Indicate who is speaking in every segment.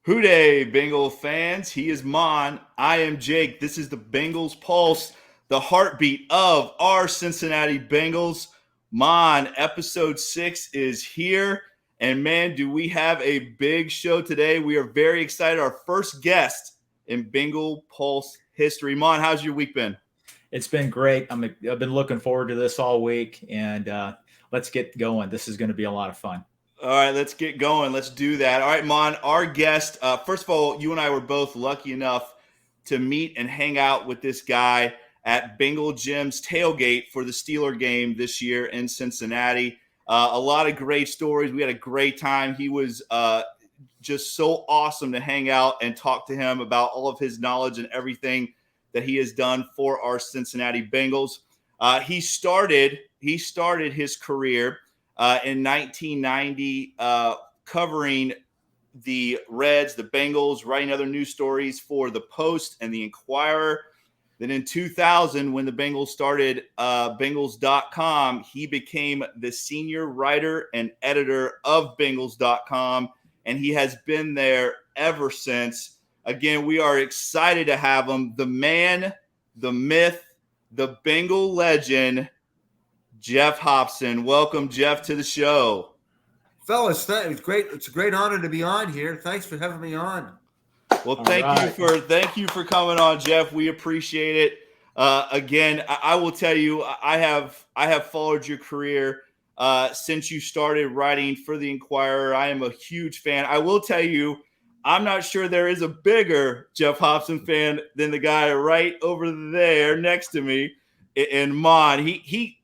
Speaker 1: Hooday, Bengal fans. He is Maan. I am Jake. This is the Bengals Pulse, the heartbeat of our Cincinnati Bengals. Maan, episode 6 is here. And man, do we have a big show today. We are very excited. Our first guest in Bengal Pulse history. Maan, how's your week been?
Speaker 2: It's been great. I've been looking forward to this all week, and let's get going. This is going to be a lot of fun.
Speaker 1: All right, let's get going. Let's do that. All right, Maan, our guest, first of all, you and I were both lucky enough to meet and hang out with this guy at Bengal Gym's tailgate for the Steeler game this year in Cincinnati. A lot of great stories. We had a great time. He was just so awesome to hang out and talk to him about all of his knowledge and everything that he has done for our Cincinnati Bengals. He started his career in 1990, covering the Reds, the Bengals, writing other news stories for the Post and the Inquirer. Then in 2000, when the Bengals started Bengals.com, he became the senior writer and editor of Bengals.com, and he has been there ever since. Again, we are excited to have him, the man, the myth, the Bengal legend, Geoff Hobson. Welcome, Geoff, to the show.
Speaker 3: Fellas, it's great. It's a great honor to be on here. Thanks for having me on.
Speaker 1: Well, thank you for coming on, Geoff. We appreciate it. Again, I will tell you, I have followed your career since you started writing for the Inquirer. I am a huge fan. I will tell you, I'm not sure there is a bigger Geoff Hobson fan than the guy right over there next to me in Maan.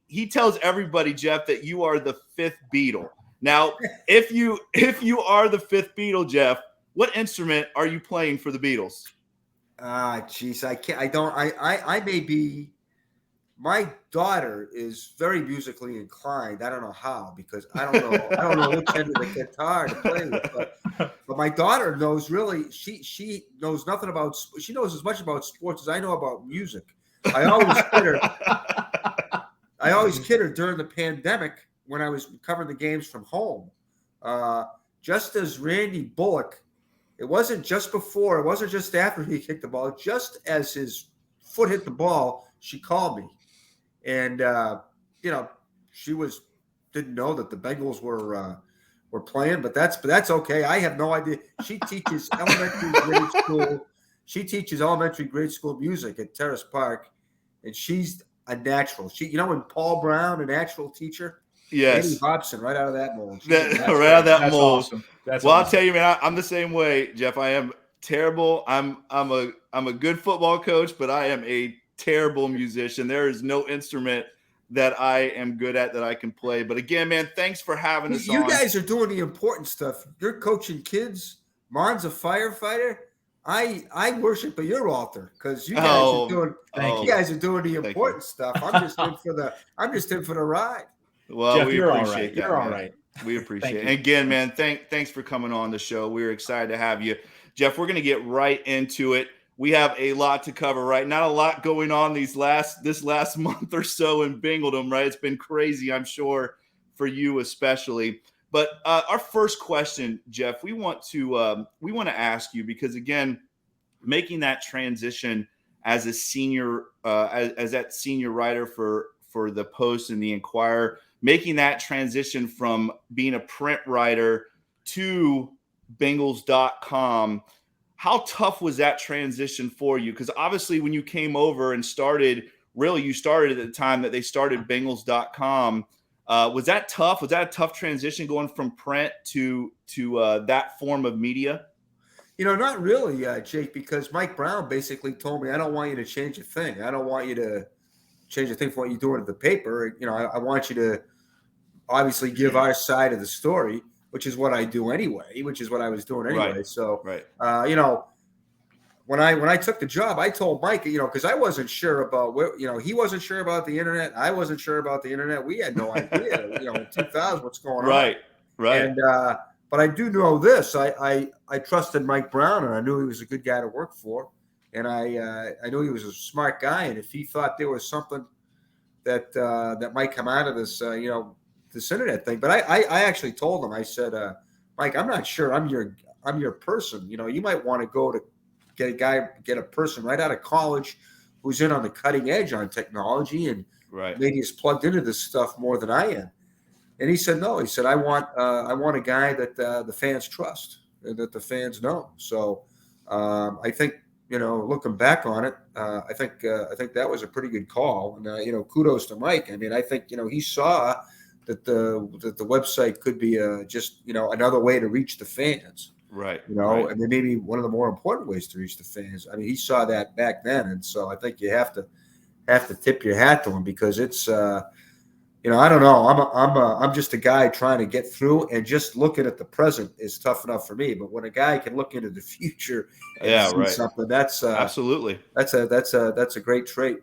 Speaker 1: He tells everybody, Geoff, that you are the fifth Beatle. Now, if you are the fifth Beatle, Geoff, what instrument are you playing for the Beatles?
Speaker 3: Geez, I can't. I don't. I may be. My daughter is very musically inclined. I don't know how, because I don't know which end of the guitar to play with. But my daughter knows really. She knows nothing about. She knows as much about sports as I know about music. I always kid her during the pandemic when I was covering the games from home. Just as Randy Bullock, it wasn't just before, it wasn't just after he kicked the ball. Just as his foot hit the ball, she called me, and she didn't know that the Bengals were playing, but that's okay. I have no idea. She teaches elementary grade school. She teaches elementary grade school music at Terrace Park, and she's a natural. When Paul Brown, a natural teacher.
Speaker 1: Yes,
Speaker 3: Geoff Hobson, right out of that mold.
Speaker 1: Right out of that mold.
Speaker 2: Awesome. That's
Speaker 1: well,
Speaker 2: awesome.
Speaker 1: I'll tell you, man, I'm the same way, Geoff. I am terrible. I'm a good football coach, but I am a terrible musician. There is no instrument that I am good at that I can play. But again, man, thanks for having us on.
Speaker 3: You guys are doing the important stuff. You're coaching kids. Maan's a firefighter. I worship at your altar because you guys are doing the important stuff. I'm just in for the ride.
Speaker 1: Well,
Speaker 2: Geoff,
Speaker 1: we
Speaker 2: you're
Speaker 1: appreciate
Speaker 2: all right.
Speaker 1: that.
Speaker 2: You're all right.
Speaker 1: We appreciate it. And again, man, thanks for coming on the show. We're excited to have you. Geoff, we're going to get right into it. We have a lot to cover, right? Not a lot going on this last month or so in Bengaldom, right? It's been crazy, I'm sure, for you especially. But our first question, Geoff, we want to ask you, because again, making that transition as a senior as that senior writer for the Post and the Inquirer, making that transition from being a print writer to Bengals.com, how tough was that transition for you? Because obviously when you came over and you started at the time that they started Bengals.com. Was that tough? Was that a tough transition going from print to that form of media?
Speaker 3: Not really, Jake, because Mike Brown basically told me, I don't want you to change a thing. I don't want you to change a thing for what you're doing at the paper. I want you to obviously give our side of the story, which is what I do anyway, which is what I was doing anyway.
Speaker 1: Right.
Speaker 3: So,
Speaker 1: right.
Speaker 3: When I took the job, I told Mike, because I wasn't sure about he wasn't sure about the internet. I wasn't sure about the internet. We had no idea, in 2000, what's going on.
Speaker 1: Right.
Speaker 3: And, but I do know this. I trusted Mike Brown, and I knew he was a good guy to work for. And I knew he was a smart guy. And if he thought there was something that might come out of this, this internet thing. But I actually told him, I said, Mike, I'm not sure I'm I'm your person. You might want to go to get a person right out of college who's in on the cutting edge on technology and
Speaker 1: Right.
Speaker 3: maybe is plugged into this stuff more than I am. And he said, no. He said, I want a guy that the fans trust and that the fans know. So I think, looking back on it, I think that was a pretty good call. And kudos to Mike. I mean, I think he saw that the website could be just another way to reach the fans.
Speaker 1: Right.
Speaker 3: And then maybe one of the more important ways to reach the fans. I mean, he saw that back then, and so I think you have to tip your hat to him, because it's I don't know. I'm just a guy trying to get through, and just looking at the present is tough enough for me. But when a guy can look into the future and see something, that's
Speaker 1: absolutely
Speaker 3: that's a great trait.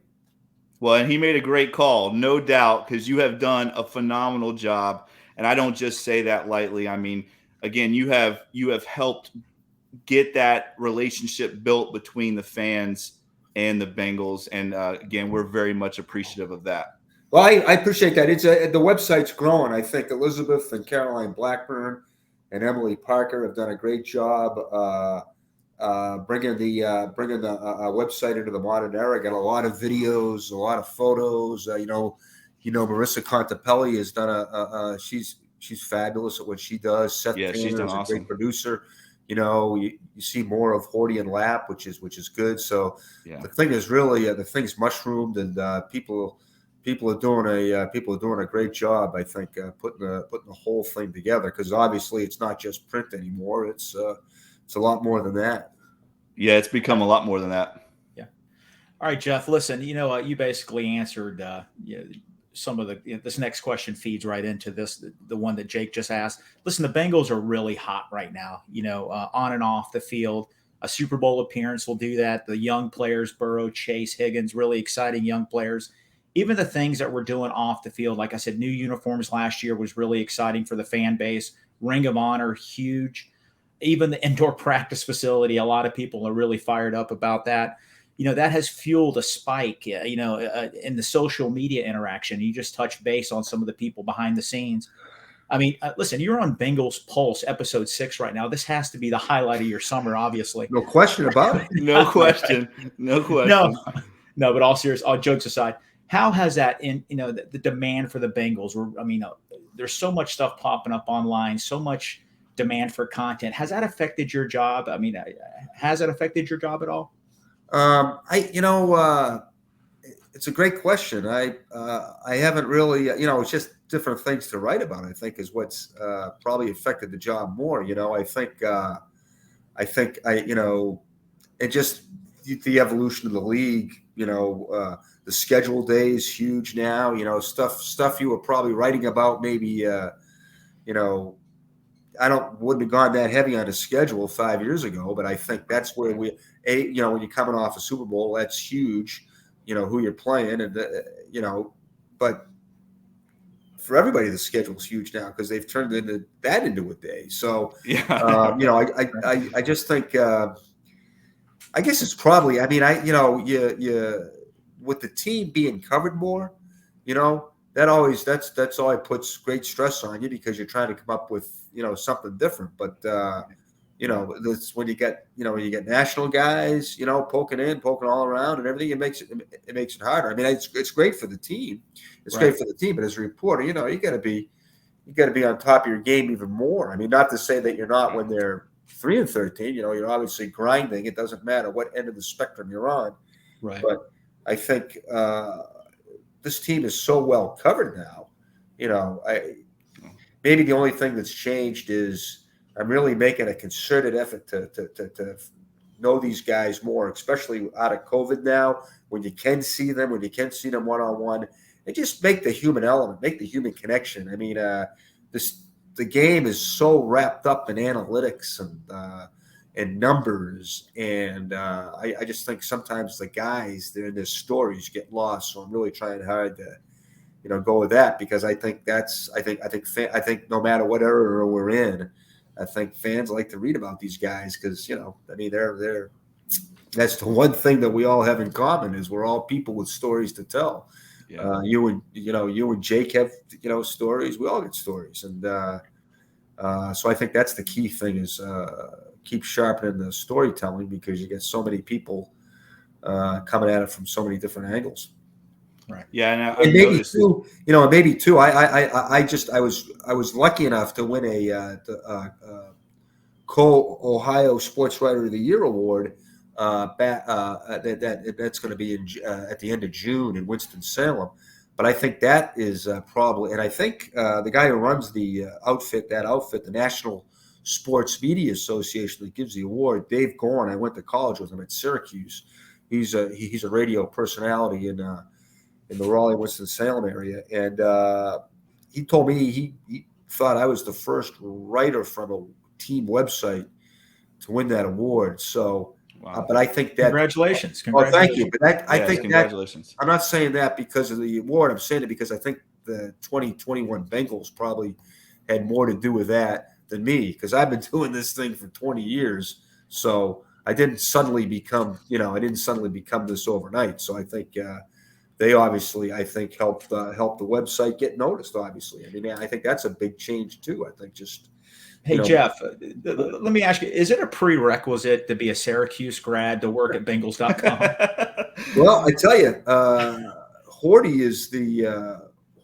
Speaker 1: Well, and he made a great call, no doubt, because you have done a phenomenal job, and I don't just say that lightly. I mean, again, you have helped get that relationship built between the fans and the Bengals, and again, we're very much appreciative of that.
Speaker 3: Well, I appreciate that. The website's growing. I think Elizabeth and Caroline Blackburn and Emily Parker have done a great job bringing the website into the modern era. Got a lot of videos, a lot of photos. Marissa Contapelli has done she's fabulous at what she does. Seth Tanner
Speaker 1: she's done
Speaker 3: is
Speaker 1: awesome.
Speaker 3: A great producer. You see more of Horty and Lap, which is good. So the thing is really the thing's mushroomed, and people are doing a great job. I think putting the whole thing together, because obviously it's not just print anymore. It's a lot more than that.
Speaker 1: Yeah, it's become a lot more than that.
Speaker 2: Yeah. All right, Geoff. Listen, you basically answered some of this next question feeds right into the one that Jake just asked. Listen, the Bengals are really hot right now. On and off the field. A Super Bowl appearance will do that. The young players, Burrow, Chase, Higgins, really exciting young players. Even the things that we're doing off the field, like I said, new uniforms last year was really exciting for the fan base. Ring of Honor, huge. Even the indoor practice facility, a lot of people are really fired up about that. That has fueled a spike, in the social media interaction. You just touched base on some of the people behind the scenes. I mean, listen, you're on Bengals Pulse, episode 6 right now. This has to be the highlight of your summer, obviously.
Speaker 3: No question about it.
Speaker 1: No question. No question.
Speaker 2: No, but all jokes aside, how has that the demand for the Bengals? There's so much stuff popping up online, so much demand for content. Has that affected your job? I mean, has it affected your job at all?
Speaker 3: It's a great question. I haven't really, it's just different things to write about, I think, is what's probably affected the job more. And just the evolution of the league, the schedule day is huge now, stuff you were probably writing about maybe, wouldn't have gone that heavy on the schedule 5 years ago, but I think that's where when you're coming off a Super Bowl, that's huge, who you're playing, and but for everybody, the schedule's huge now because they've turned that into a day. So, I just think, I guess it's probably, with the team being covered more, that's always puts great stress on you, because you're trying to come up with, something different. But, that's when you get national guys, poking all around and everything, it makes it harder. I mean, it's great for the team. It's great for the team, but as a reporter, you got to be on top of your game even more. I mean, not to say that you're not when they're 3-13, you're obviously grinding. It doesn't matter what end of the spectrum you're on.
Speaker 2: Right.
Speaker 3: But I think this team is so well covered now. Maybe the only thing that's changed is I'm really making a concerted effort to know these guys more, especially out of COVID now, when you can see them one-on-one, and just make the human element, make the human connection. I mean, the game is so wrapped up in analytics and numbers, and I just think sometimes the guys, their stories get lost. So I'm really trying hard to go with that, because I think no matter what era we're in, I think fans like to read about these guys, because they're that's the one thing that we all have in common, is we're all people with stories to tell. Yeah. You and Jake have stories. We all get stories, and So I think that's the key thing is keep sharpening the storytelling because you get so many people coming at it from so many different angles.
Speaker 1: Right. Yeah, and I've
Speaker 3: and maybe
Speaker 1: noticed
Speaker 3: too, maybe too. I was lucky enough to win the Co-Ohio Sports Writer of the Year award. That's going to be at the end of June in Winston-Salem. But I think that is probably, and I think the guy who runs the outfit, the National Sports Media Association that gives the award, Dave Gorn. I went to college with him at Syracuse. He's a radio personality in the Raleigh, Winston-Salem area, and he told me he thought I was the first writer from a team website to win that award. So.
Speaker 1: Wow.
Speaker 3: But I think that
Speaker 2: congratulations.
Speaker 3: Well, thank you. But I think
Speaker 1: congratulations.
Speaker 3: That I'm not saying that because of the award. I'm saying it because I think the 2021 Bengals probably had more to do with that than me because I've been doing this thing for 20 years. So I didn't suddenly become this overnight. So I think they obviously, I think, helped the website get noticed. Obviously, I mean, I think that's a big change too. I think just.
Speaker 2: Hey, Geoff, let me ask you, is it a prerequisite to be a Syracuse grad to work at Bengalscom?
Speaker 3: Well, I tell you, Horty is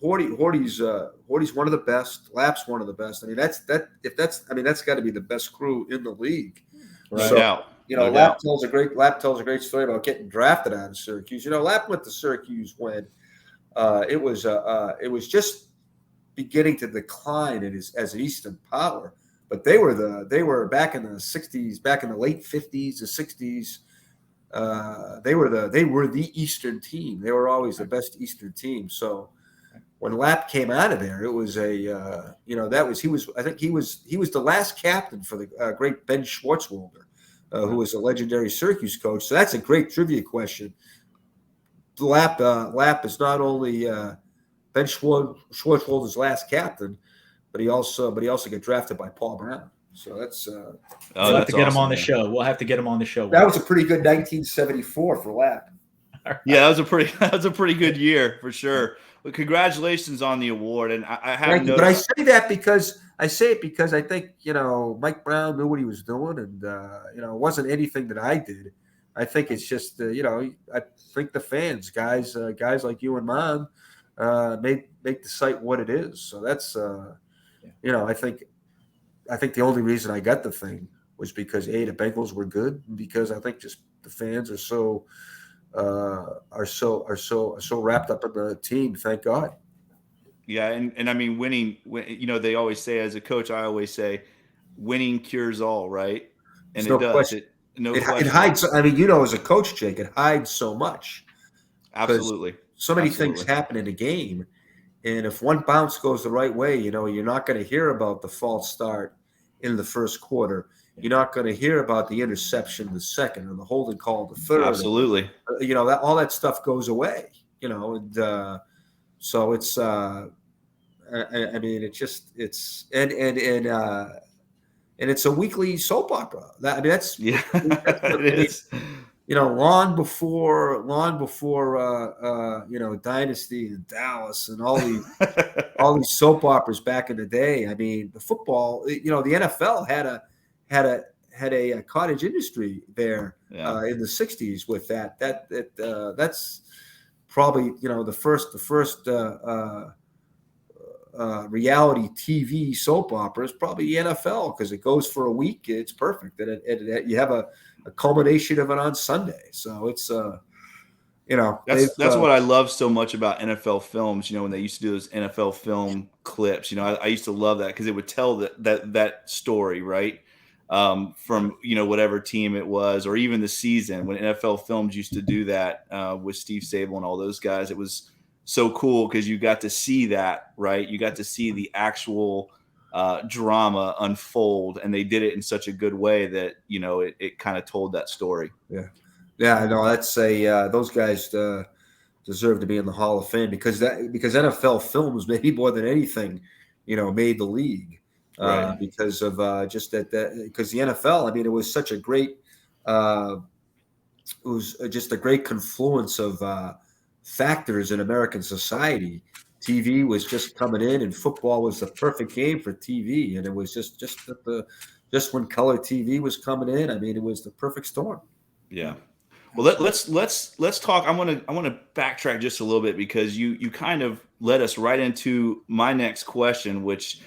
Speaker 3: Horty's one of the best. Lap's one of the best. I mean, that's got to be the best crew in the league.
Speaker 1: Right.
Speaker 3: So, Lap tells a great story about getting drafted out of Syracuse. Lap went to Syracuse when it was just beginning to decline as an Eastern power. But they were back in the 60s, back in the late 50s, the 60s. They were the Eastern team. They were always the best Eastern team. So when Lap came out of there, it was he was the last captain for the great Ben Schwartzwalder, who was a legendary Syracuse coach. So that's a great trivia question. Lap is not only Ben Schwartzwalder's last captain, but he also got drafted by Paul Brown. So that's
Speaker 2: we'll have to get him on the show. We'll have to get him on the show.
Speaker 3: That was a pretty good 1974 for Lap.
Speaker 1: Yeah, that was a pretty good year for sure. Well, congratulations on the award. And I have noticed.
Speaker 3: But I say that because I think Mike Brown knew what he was doing, and it wasn't anything that I did. I think it's just I think the fans, guys like you and Maan, make the site what it is. So that's I think the only reason I got the thing was because the Bengals were good, and because I think just the fans are so wrapped up in the team. Thank God.
Speaker 1: Yeah, and I mean, winning. They always say, as a coach, I always say, winning cures all, right? And it does. It
Speaker 3: hides. I mean, as a coach, Jake, it hides so much.
Speaker 1: Absolutely.
Speaker 3: So many things happen in a game. And if one bounce goes the right way, you're not going to hear about the false start in the first quarter. You're not going to hear about the interception in the second or the holding call in the third.
Speaker 1: Absolutely.
Speaker 3: That all that stuff goes away. And so it's. I mean, it's it's a weekly soap opera. That's
Speaker 1: it is.
Speaker 3: Long before Dynasty and Dallas and all these soap operas back in the day. I mean, the football, the NFL had a cottage industry there in the 60s with that. That's probably the first reality TV soap opera is probably the NFL because it goes for a week. It's perfect, and you have a culmination of it on Sunday. So it's
Speaker 1: that's what I love so much about NFL films. When they used to do those NFL film clips, I used to love that because it would tell that story, right? From whatever team it was, or even the season when NFL films used to do that with Steve Sable and all those guys. It was so cool because you got to see that, right? You got to see the actual drama unfold, and they did it in such a good way that it kind of told that story.
Speaker 3: Yeah, I know. That's those guys deserve to be in the Hall of Fame because NFL films maybe more than anything, made the league because of just because the NFL. I mean, it was such a great, it was just a great confluence of factors in American society. TV was just coming in, and football was the perfect game for TV. And it was just when color TV was coming in. I mean, it was the perfect storm.
Speaker 1: Yeah. Well, let's talk. I want to backtrack just a little bit because you kind of led us right into my next question, which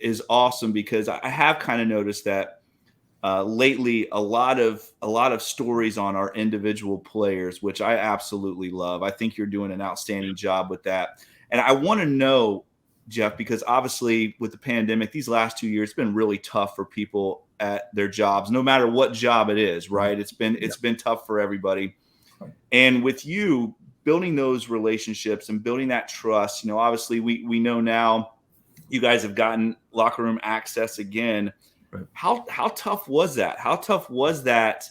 Speaker 1: is awesome because I have kind of noticed that lately a lot of stories on our individual players, which I absolutely love. I think you're doing an outstanding job with that, and I want to know, Geoff, because obviously with the pandemic, these last 2 years, it's been really tough for people at their jobs, no matter what job it is, right? It's been tough for everybody. And with you building those relationships and building that trust, obviously we know now you guys have gotten locker room access again.
Speaker 3: Right.
Speaker 1: How tough was that? How tough was that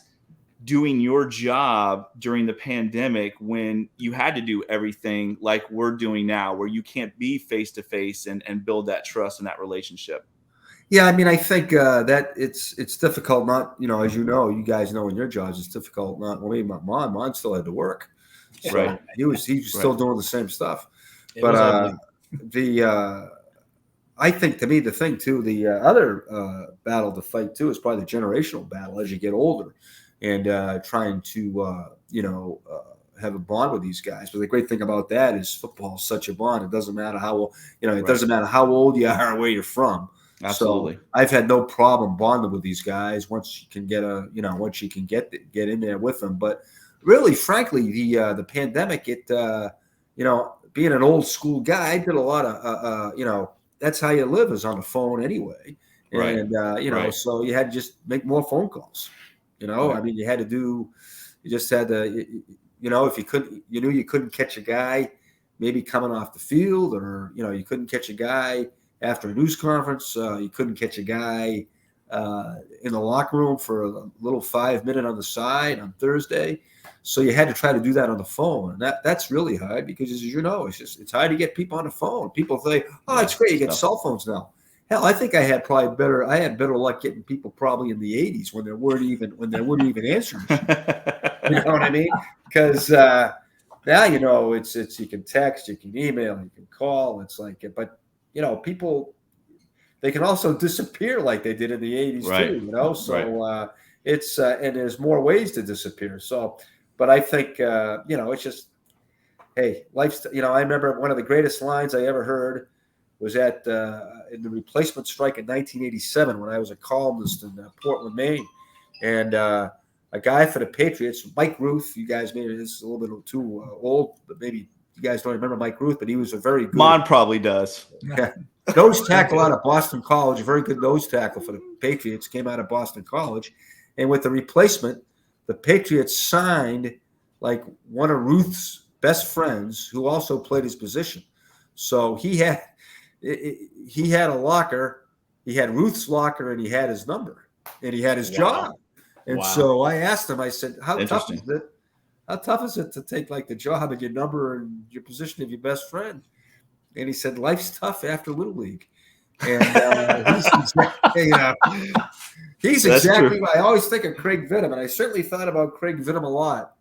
Speaker 1: doing your job during the pandemic when you had to do everything like we're doing now, where you can't be face to face and build that trust and that relationship?
Speaker 3: Yeah, I mean, I think that it's difficult. Not, as you guys know in your jobs, it's difficult. Not well, maybe mine still had to work, so
Speaker 1: Right.
Speaker 3: he was still doing the same stuff.
Speaker 2: It
Speaker 3: But
Speaker 2: was
Speaker 3: I think, to me, the thing too, the other battle to fight too is probably the generational battle as you get older, and trying to have a bond with these guys. But the great thing about that is football is such a bond. It doesn't matter how doesn't matter how old you are or where you're from.
Speaker 1: Absolutely.
Speaker 3: So I've had no problem bonding with these guys once you can get in there with them. But really, frankly, the pandemic, being an old school guy, I did a lot of that's how you live, is on the phone anyway.
Speaker 1: Right.
Speaker 3: And
Speaker 1: Right.
Speaker 3: so you had to just make more phone calls.
Speaker 1: Right.
Speaker 3: I mean, you just had to, if you knew you couldn't catch a guy maybe coming off the field, or you couldn't catch a guy after a news conference, you couldn't catch a guy in the locker room for a little 5-minute on the side on Thursday. So you had to try to do that on the phone, and that's really hard because, as you know, it's hard to get people on the phone. People say, "Oh, it's great, you get cell phones now." Hell, I think I had better luck getting people probably in the '80s when there weren't even answering. You know what I mean? Because now it's you can text, you can email, you can call. It's like, but people, they can also disappear like they did in the '80s too. So
Speaker 1: Right.
Speaker 3: it's and there's more ways to disappear. So, but I think it's just, hey, life's. I remember one of the greatest lines I ever heard was in the replacement strike in 1987 when I was a columnist in Portland, Maine, and a guy for the Patriots, Mike Ruth. You guys maybe this is a little bit too old, but maybe you guys don't remember Mike Ruth, but he was a very good.
Speaker 1: Maan probably does.
Speaker 3: Nose tackle out of Boston College, a very good nose tackle for the Patriots, came out of Boston College. And with the replacement, the Patriots signed like one of Ruth's best friends who also played his position. So he had a locker, he had Ruth's locker, and he had his number, and he had his job. And so I asked him, I said, how tough is it? How tough is it to take like the job and your number and your position of your best friend? And he said, life's tough after Little League. And he's exactly right. I always think of Craig Vidham, and I certainly thought about Craig Vidham a lot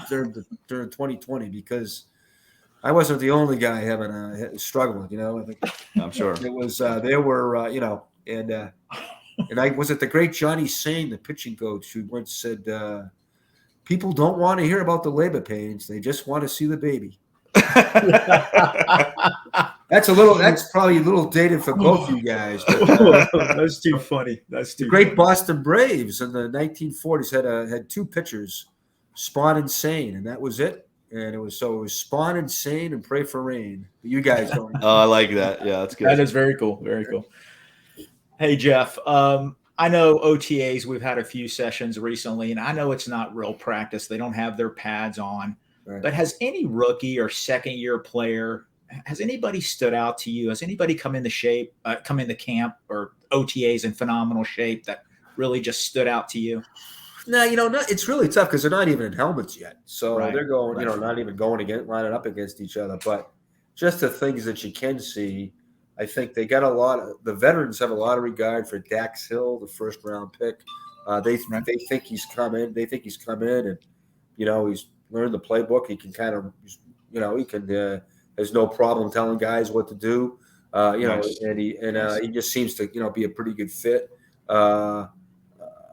Speaker 3: during 2020 because I wasn't the only guy struggling. I think
Speaker 1: I'm sure
Speaker 3: it was there were and I was it the great Johnny Sain, the pitching coach, who once said, "People don't want to hear about the labor pains; they just want to see the baby." That's probably a little dated for both you guys. But,
Speaker 2: that's too funny. That's too
Speaker 3: the great
Speaker 2: funny.
Speaker 3: Boston Braves in the 1940s had two pitchers, Spawn and Sain, and that was it. And it was Spawn and Sain and Pray for Rain. But you guys don't.
Speaker 1: Oh, I like that. Yeah, that's good.
Speaker 2: That is very cool. Very cool. Hey, Geoff. I know OTAs. We've had a few sessions recently, and I know it's not real practice. They don't have their pads on. Right. But has any rookie or second-year player, has anybody stood out to you? Has anybody come into camp or OTAs in phenomenal shape that really just stood out to you?
Speaker 3: No, it's really tough because they're not even in helmets yet. So they're going,
Speaker 2: right.
Speaker 3: Not even lining up against each other. But just the things that you can see, I think they got the veterans have a lot of regard for Dax Hill, the first-round pick. They think he's come in. They think he's come in and, he's learned the playbook. He can kind of, he can has no problem telling guys what to do.
Speaker 1: Nice.
Speaker 3: And he just seems to be a pretty good fit. I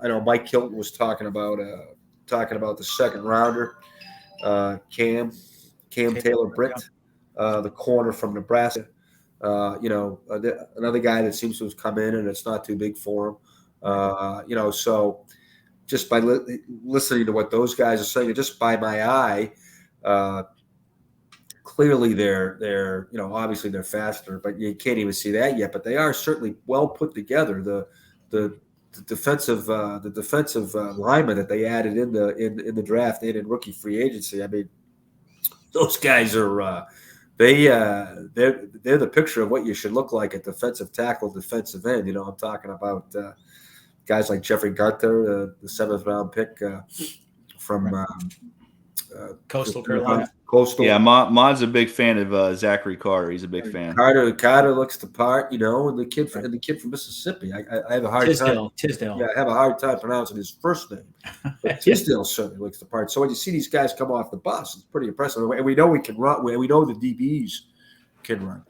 Speaker 3: know Mike Hilton was talking about the second rounder, Cam Taylor-Britt, the corner from Nebraska. Another guy that seems to have come in and it's not too big for him. So just by listening to what those guys are saying, and just by my eye, clearly they're obviously they're faster, but you can't even see that yet. But they are certainly well put together. The defensive linemen that they added in the draft and in rookie free agency. I mean, those guys are they're the picture of what you should look like at defensive tackle, defensive end. I'm talking about guys like Jeffrey Gunther, the 7th round pick from
Speaker 2: Coastal Carolina.
Speaker 3: Coastal.
Speaker 1: Yeah, Mon's a big fan of Zachary Carter. He's a big fan.
Speaker 3: Carter looks the part, and the kid from Mississippi. I have a hard time.
Speaker 2: Tisdale.
Speaker 3: Yeah, I have a hard time pronouncing his first name. But Tisdale certainly looks the part. So when you see these guys come off the bus, it's pretty impressive. And we know we can run. We know the DBs can run.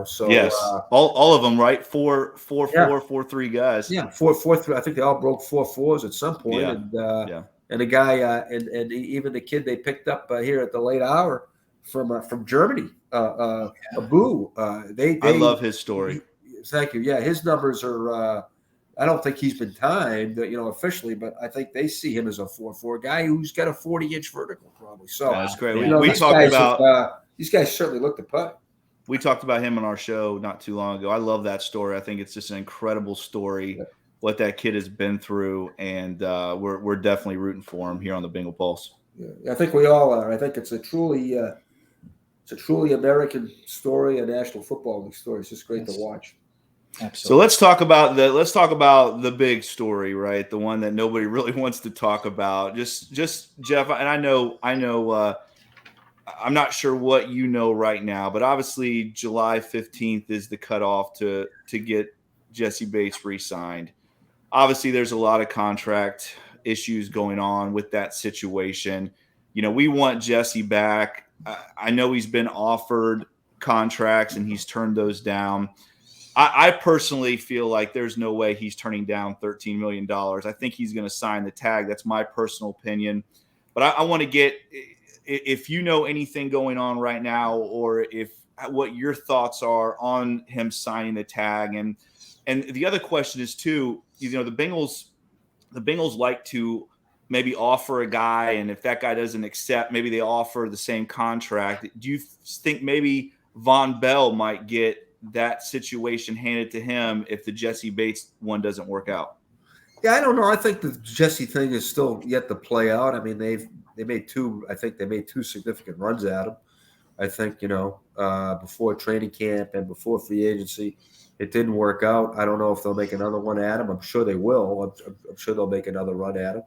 Speaker 3: So
Speaker 1: yes, all of them, right? 4.3 guys.
Speaker 3: Yeah, 4.3. I think they all broke 4.4s at some point.
Speaker 1: Yeah.
Speaker 3: And the guy, and even the kid they picked up here at the late hour from Germany, Abu. I
Speaker 1: love his story.
Speaker 3: Thank you. Yeah, his numbers are. I don't think he's been timed, officially, but I think they see him as a 4.4 guy who's got a 40-inch vertical, probably. So
Speaker 1: that's great.
Speaker 3: We talked about these guys certainly look the part.
Speaker 1: We talked about him on our show not too long ago. I love that story. I think it's just an incredible story. Yeah. What that kid has been through, and we're definitely rooting for him here on the Bengal Pulse.
Speaker 3: Yeah, I think we all are. I think it's a truly American story, a National Football League story. It's just great to watch.
Speaker 2: Absolutely.
Speaker 1: So let's talk about the big story, right? The one that nobody really wants to talk about. Just Geoff, and I know. I'm not sure what you know right now, but obviously July 15th is the cutoff to get Jessie Bates re-signed. Obviously, there's a lot of contract issues going on with that situation. We want Jessie back. I know he's been offered contracts and he's turned those down. I personally feel like there's no way he's turning down $13 million. I think he's going to sign the tag. That's my personal opinion. But I want to get if you know anything going on right now, or what your thoughts are on him signing the tag. And the other question is too, the Bengals like to maybe offer a guy, and if that guy doesn't accept, maybe they offer the same contract. Do you think maybe Von Bell might get that situation handed to him if the Jessie Bates one doesn't work out?
Speaker 3: Yeah, I don't know. I think the Jessie thing is still yet to play out. I mean, they made two significant runs at him. I think, before training camp and before free agency, it didn't work out. I don't know if they'll make another one at him. I'm sure they will. I'm sure they'll make another run at him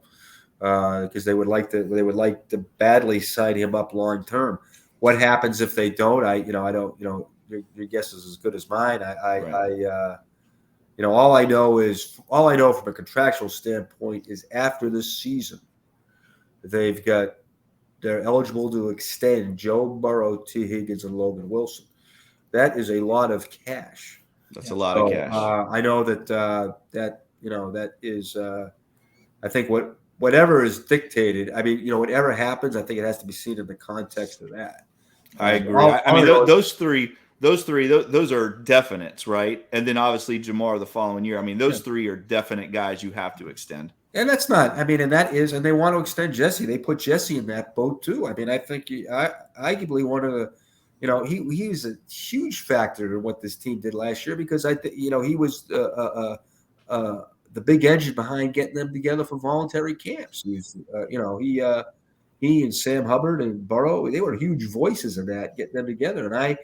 Speaker 3: because they would like to badly sign him up long term. What happens if they don't? I don't. Your guess is as good as mine. All I know from a contractual standpoint is after this season, they're eligible to extend Joe Burrow, T. Higgins, and Logan Wilson. That is a lot of cash.
Speaker 1: That's a lot of cash.
Speaker 3: I know that is. I think whatever is dictated. I mean, whatever happens, I think it has to be seen in the context of that.
Speaker 1: I agree. Those three, those are definites, right? And then obviously Jamar the following year. I mean, those three are definite guys you have to extend.
Speaker 3: And that's not. I mean, and they want to extend Jessie. They put Jessie in that boat too. I mean, I think arguably one of the. He was a huge factor in what this team did last year because he was the big engine behind getting them together for voluntary camps. He and Sam Hubbard and Burrow, they were huge voices in that, getting them together. And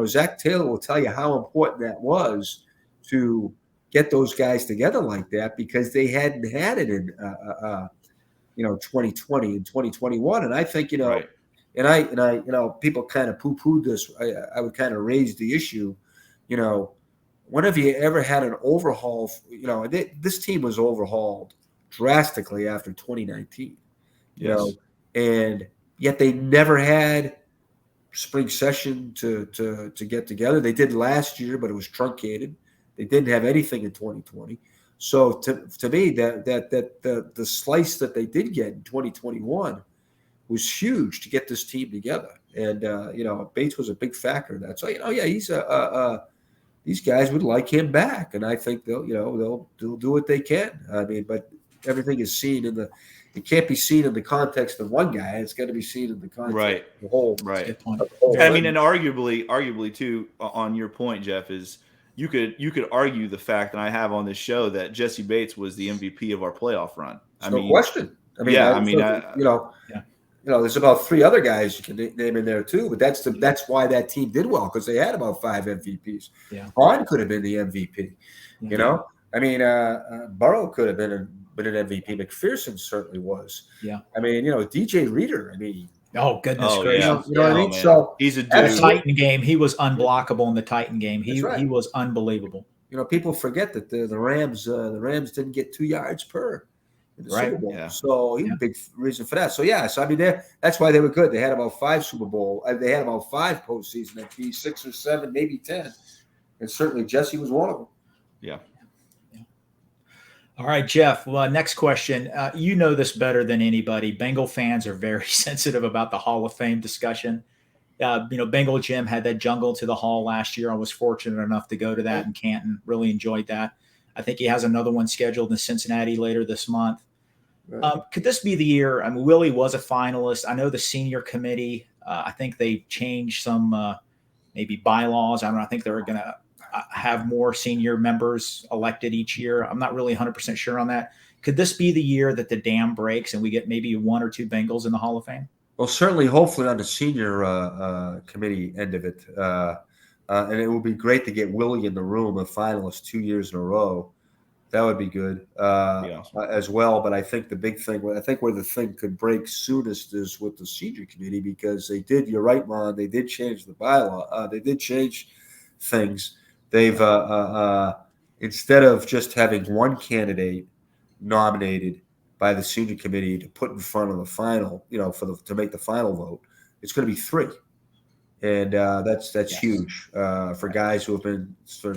Speaker 3: Zach Taylor will tell you how important that was to get those guys together like that because they hadn't had it in 2020 and 2021. And I think right. And I people kind of poo-pooed this. I would kind of raise the issue, when have you ever had an overhaul? This team was overhauled drastically after 2019,
Speaker 1: yes.
Speaker 3: And yet they never had spring session to get together. They did last year, but it was truncated. They didn't have anything in 2020. So to me, that the slice that they did get in 2021 was huge to get this team together. And Bates was a big factor in that. So he's these guys would like him back, and I think they'll do what they can. I mean, but everything is seen it can't be seen in the context of one guy. It's got to be seen in the context of the whole.
Speaker 1: Right.
Speaker 2: Good point.
Speaker 1: I mean, and arguably too, on your point, Geoff, is you could argue the fact, and I have on this show, that Jesse Bates was the MVP of our playoff run.
Speaker 3: No question. I mean, there's about 3 other guys you can name in there too, but that's why that team did well, because they had about 5 MVPs.
Speaker 2: Yeah,
Speaker 3: Braun could have been the MVP. I mean, Burrow could have been an MVP. McPherson certainly was.
Speaker 2: Yeah.
Speaker 3: I mean, DJ Reader. I mean,
Speaker 2: oh goodness gracious!
Speaker 1: Yeah.
Speaker 3: You know what I mean?
Speaker 1: Man.
Speaker 3: So
Speaker 1: he's a dude.
Speaker 2: That Titan game, he was unblockable in the Titan game. He was unbelievable.
Speaker 3: People forget that the Rams didn't get 2 yards per in the Super Bowl.
Speaker 1: Yeah.
Speaker 3: So he was a big reason for that. So I mean, that's why they were good. They had about 5 Super Bowl. They had about 5 postseason. That'd be 6 or 7, maybe 10. And certainly Jesse was one of them.
Speaker 1: Yeah.
Speaker 2: All right, Geoff. Well, next question. You know this better than anybody. Bengal fans are very sensitive about the Hall of Fame discussion. Bengal Jim had that jungle to the Hall last year. I was fortunate enough to go to that in Canton. Really enjoyed that. I think he has another one scheduled in Cincinnati later this month. Right. Could this be the year? I mean, Willie was a finalist. I know the senior committee, I think they changed some maybe bylaws. I don't know. I think they're going to have more senior members elected each year. I'm not really 100% sure on that. Could this be the year that the dam breaks and we get maybe 1 or 2 Bengals in the Hall of Fame?
Speaker 3: Well, certainly, hopefully on the senior committee end of it. And it would be great to get Willie in the room, a finalist 2 years in a row. That would be good as well. But I think the big thing, where the thing could break soonest is with the senior committee, because they did, you're right, Maan, they did change the bylaw. They did change things. They've instead of just having one candidate nominated by the senior committee to put in front of the final, to make the final vote, it's going to be 3, and that's huge for guys who have been for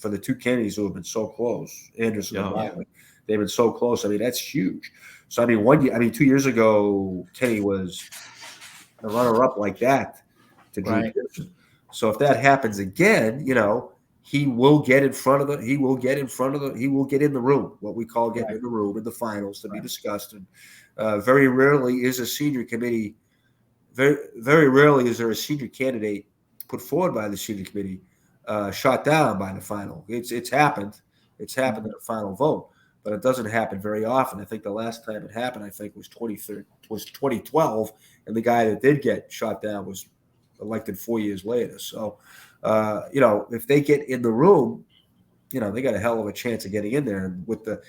Speaker 3: the 2 Kennedys who have been so close. Anderson and Riley, they've been so close. I mean, that's huge. So I mean, 2 years ago, Kenny was a runner-up like that to Drew Gibson. So if that happens again, he will get in the room, what we call getting in the room in the finals to be discussed. And very rarely is a senior committee, very rarely is there a senior candidate put forward by the senior committee shot down by the final. It's happened. It's happened in the final vote, but it doesn't happen very often. I think the last time it happened, was 2012, and the guy that did get shot down was elected 4 years later. So, if they get in the room, they got a hell of a chance of getting in there. And with the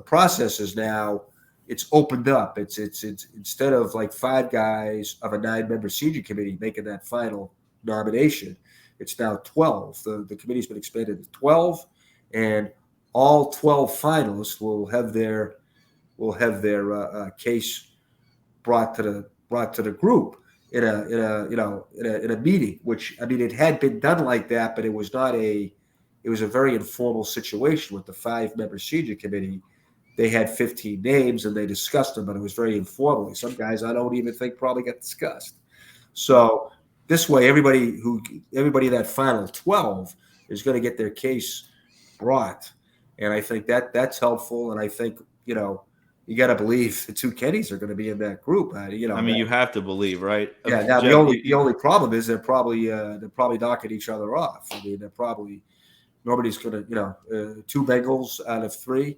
Speaker 3: process is now, it's opened up. It's instead of like 5 guys of a 9-member senior committee making that final nomination, it's now 12. The committee's been expanded to 12, and all 12 finalists will have their case brought to the group in a meeting, which, I mean, it had been done like that, but it was a very informal situation with the 5-member senior committee. They had 15 names and they discussed them, but it was very informally. Some guys I don't even think probably got discussed. So this way, everybody in that final 12 is going to get their case brought. And I think that's helpful. And I think, you got to believe the 2 Kennys are going to be in that group.
Speaker 1: You have to believe, right?
Speaker 3: Yeah. Now the only problem is they're probably knocking each other off. I mean, nobody's going to 2 Bengals out of 3.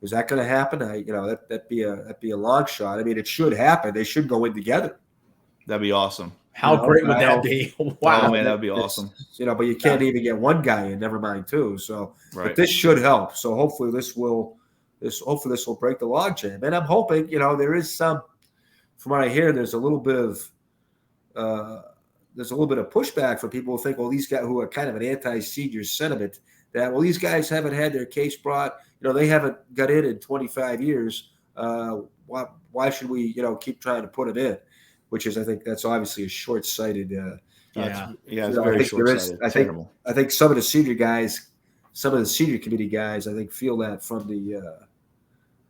Speaker 3: Is that going to happen? That'd be a long shot. I mean, it should happen. They should go in together.
Speaker 1: That'd be awesome.
Speaker 2: How great would that be? Wow,
Speaker 1: man, that'd be awesome.
Speaker 3: But you can't even get 1 guy in. Never mind 2. So, but this should help. So hopefully this will break the logjam. And I'm hoping, there is some, from what I hear, there's a little bit of pushback from people who think, well, these guys who are kind of an anti-senior sentiment, that, well, these guys haven't had their case brought. They haven't got in 25 years. Why should we, keep trying to put it in? which is, I think that's obviously a short-sighted.
Speaker 1: It's very short-sighted.
Speaker 3: I think some of the senior guys, some of the senior committee guys, I think feel that from the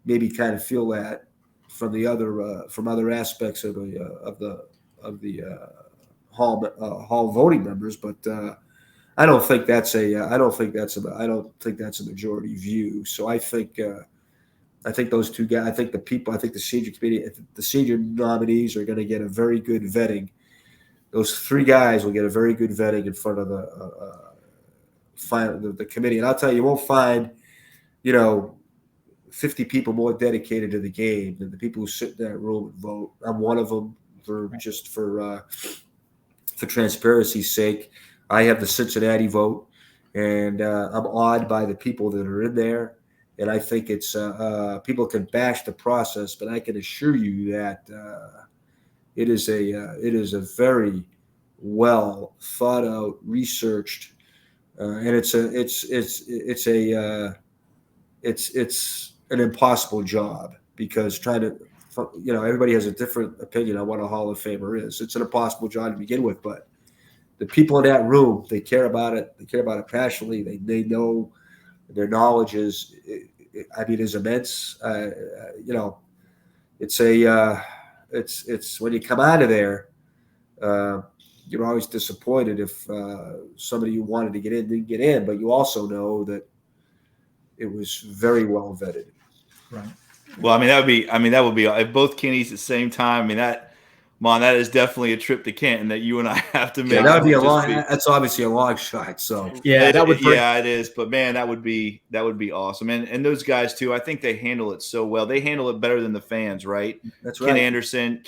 Speaker 3: maybe kind of feel that from the other from other aspects of the hall voting members, but I don't think that's a majority view. So I think those two guys, I think the senior committee, the senior nominees are going to get a very good vetting. Those three guys will get a very good vetting in front of the committee. And I'll tell you, you won't find, 50 people more dedicated to the game than the people who sit in that room and vote. I'm one of them for transparency's sake. I have the Cincinnati vote, and I'm awed by the people that are in there. And I think it's people can bash the process, but I can assure you that it is a very well thought out, researched, and it's an impossible job, because everybody has a different opinion on what a Hall of Famer is. It's an impossible job to begin with, but the people in that room, they care about it. They care about it passionately. They know their knowledge is immense. It's when you come out of there, you're always disappointed if somebody you wanted to get in didn't get in, but you also know that it was very well vetted.
Speaker 2: Right.
Speaker 1: Well, that would be if both Kennys at the same time. That is definitely a trip to Canton that you and I have to make.
Speaker 3: Yeah, that would be that's obviously a long shot. So
Speaker 1: it is. But man, that would be awesome. And those guys too, I think they handle it so well. They handle it better than the fans, right?
Speaker 3: That's right.
Speaker 1: Ken Anderson,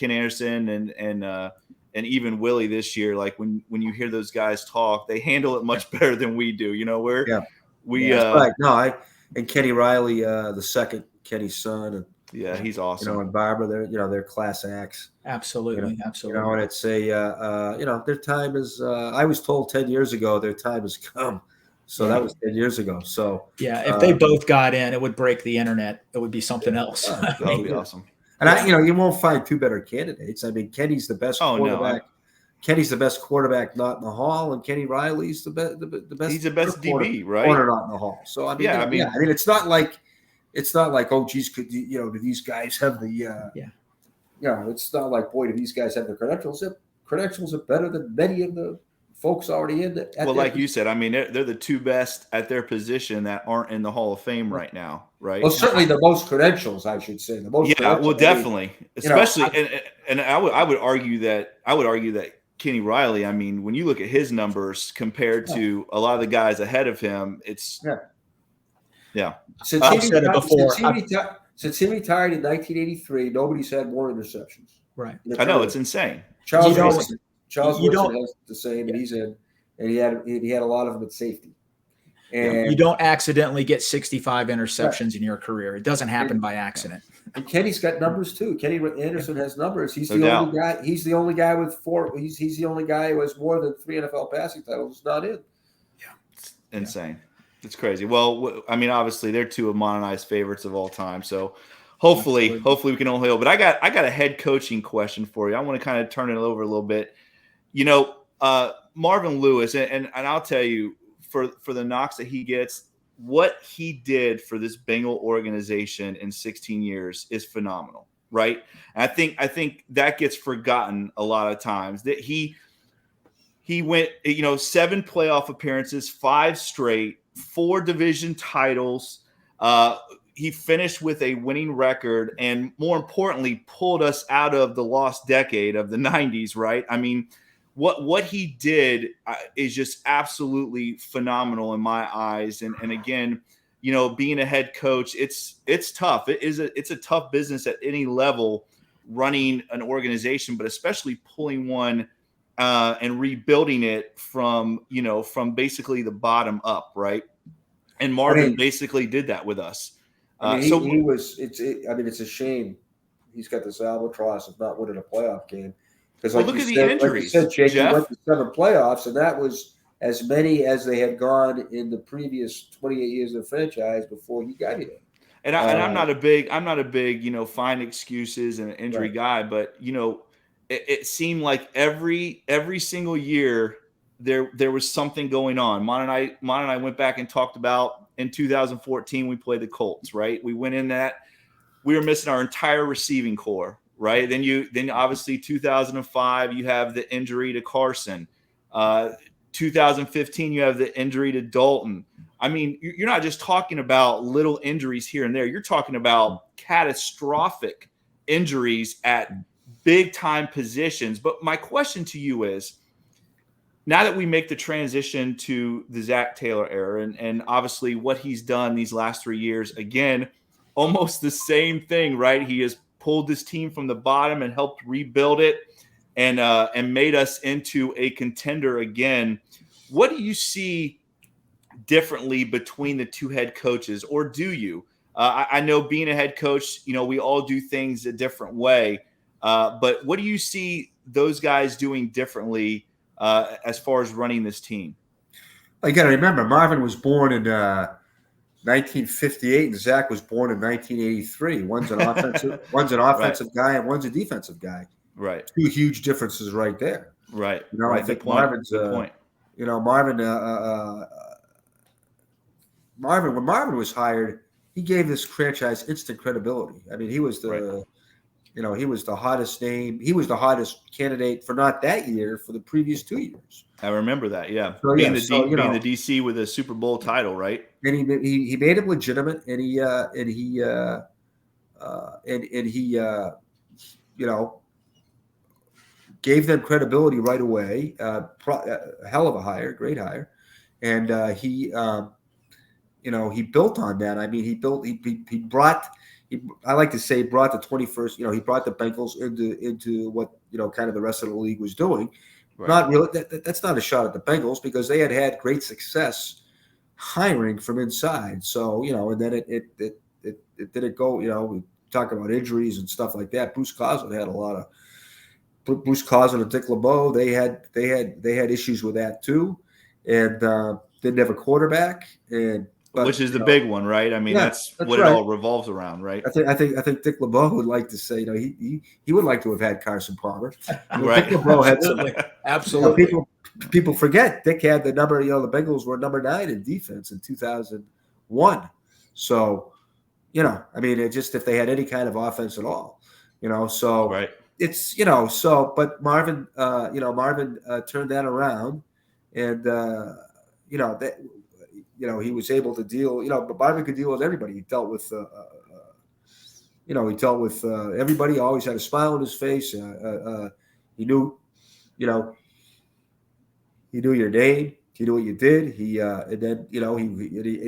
Speaker 1: and even Willie this year. Like when you hear those guys talk, they handle it much better than we do.
Speaker 3: And Kenny Riley, the second, Kenny's son, and
Speaker 1: he's awesome.
Speaker 3: And Barbara, they're class acts.
Speaker 2: Absolutely.
Speaker 3: And it's their time is. I was told 10 years ago their time has come. So that was 10 years ago. So
Speaker 2: if they both got in, it would break the internet. It would be something else.
Speaker 1: That would be awesome.
Speaker 3: And you won't find two better candidates. Kenny's the best quarterback. Kenny's the best quarterback not in the Hall, and Kenny Riley's the best.
Speaker 1: He's the best DB, right?
Speaker 3: Corner not in the Hall. So it's not like oh geez, do these guys have the it's not like, boy, do these guys have the credentials? The credentials are better than many of the folks already in it.
Speaker 1: Well, like you said, they're the two best at their position that aren't in the Hall of Fame right now, right?
Speaker 3: Well, certainly the most credentials, I should say. The most.
Speaker 1: Yeah, well, definitely, especially, and I would argue that Kenny Riley. When you look at his numbers compared to a lot of the guys ahead of him, it's
Speaker 3: Since he retired in 1983, nobody's had more interceptions.
Speaker 2: Right.
Speaker 1: I know, it's insane.
Speaker 3: Charles Woodson has the same, and he's in, and he had a lot of them at safety. And
Speaker 2: you don't accidentally get 65 interceptions in your career. It doesn't happen by accident.
Speaker 3: And Kenny's got numbers too. Kenny Anderson has numbers. He's the only guy. He's the only guy with 4. He's the only guy who has more than 3 NFL passing titles. Not in.
Speaker 1: Yeah, it's insane. It's crazy. Well, obviously they're two of Mononite's favorites of all time. So hopefully we can all heal. But I got a head coaching question for you. I want to kind of turn it over a little bit. Marvin Lewis, and I'll tell you, for the knocks that he gets, what he did for this Bengal organization in 16 years is phenomenal, right? And I think that gets forgotten a lot of times, that he went, 7 playoff appearances, 5 straight, 4 division titles. He finished with a winning record, and more importantly, pulled us out of the lost decade of the 90s, right? What he did is just absolutely phenomenal in my eyes. And again, being a head coach, it's tough. It's a tough business at any level, running an organization, but especially pulling one and rebuilding it from basically the bottom up, right? And Marvin basically did that with us. It's a shame
Speaker 3: he's got this albatross of not winning a playoff game. Because
Speaker 1: look at the injuries.
Speaker 3: Like you said, Jake,
Speaker 1: Jeff,
Speaker 3: he went to 7 playoffs, and that was as many as they had gone in the previous 28 years of the franchise before he got here.
Speaker 1: And I'm not a big find excuses and an injury guy, but it seemed like every single year there was something going on. Mon and I went back and talked about in 2014 we played the Colts, right? We went in that we were missing our entire receiving core, right? Then obviously 2005 you have the injury to Carson. 2015 you have the injury to Dalton. I mean, you're not just talking about little injuries here and there. You're talking about catastrophic injuries at big time positions. But my question to you is, now that we make the transition to the Zach Taylor era, and obviously what he's done these last 3 years, again, almost the same thing, right? He has pulled this team from the bottom and helped rebuild it and made us into a contender again. What do you see differently between the two head coaches, or do you? I know being a head coach, we all do things a different way. But what do you see those guys doing differently as far as running this team?
Speaker 3: I got to remember, Marvin was born in 1958, and Zach was born in 1983. One's an offensive,
Speaker 1: Right.
Speaker 3: guy, and one's a defensive guy.
Speaker 1: Right.
Speaker 3: Two huge differences right there.
Speaker 1: Right.
Speaker 3: I think Marvin's
Speaker 1: Good point.
Speaker 3: Marvin, when Marvin was hired, he gave this franchise instant credibility. I mean, he was the hottest name. He was the hottest candidate for not that year, for the previous 2 years.
Speaker 1: I remember that. Yeah.
Speaker 3: So,
Speaker 1: being the DC with a Super Bowl title, right?
Speaker 3: And he made him legitimate, and he gave them credibility right away. A hell of a hire, great hire, and he built on that. I mean, he brought the 21st. He brought the Bengals into what kind of the rest of the league was doing. Right. Not really. That's not a shot at the Bengals, because they had great success hiring from inside. So and then it didn't go. We talk about injuries and stuff like that. Bruce Coslin had a lot of. Bruce Coslin and Dick LeBeau, they had issues with that too, and didn't have a quarterback,
Speaker 1: which is the big one, right? I mean, that's what right. It all revolves around, right?
Speaker 3: I think Dick LeBeau would like to say, he would like to have had Carson Palmer.
Speaker 1: Right.
Speaker 3: Dick LeBeau had
Speaker 2: absolutely.
Speaker 3: People forget Dick had the number. The Bengals were number 9 in defense in 2001. So, I mean, it just if they had any kind of offense at all, so
Speaker 1: right.
Speaker 3: It's but Marvin turned that around, and he was able to deal. But Marvin could deal with everybody. He dealt with everybody. Always had a smile on his face. He knew your name. He knew what you did. He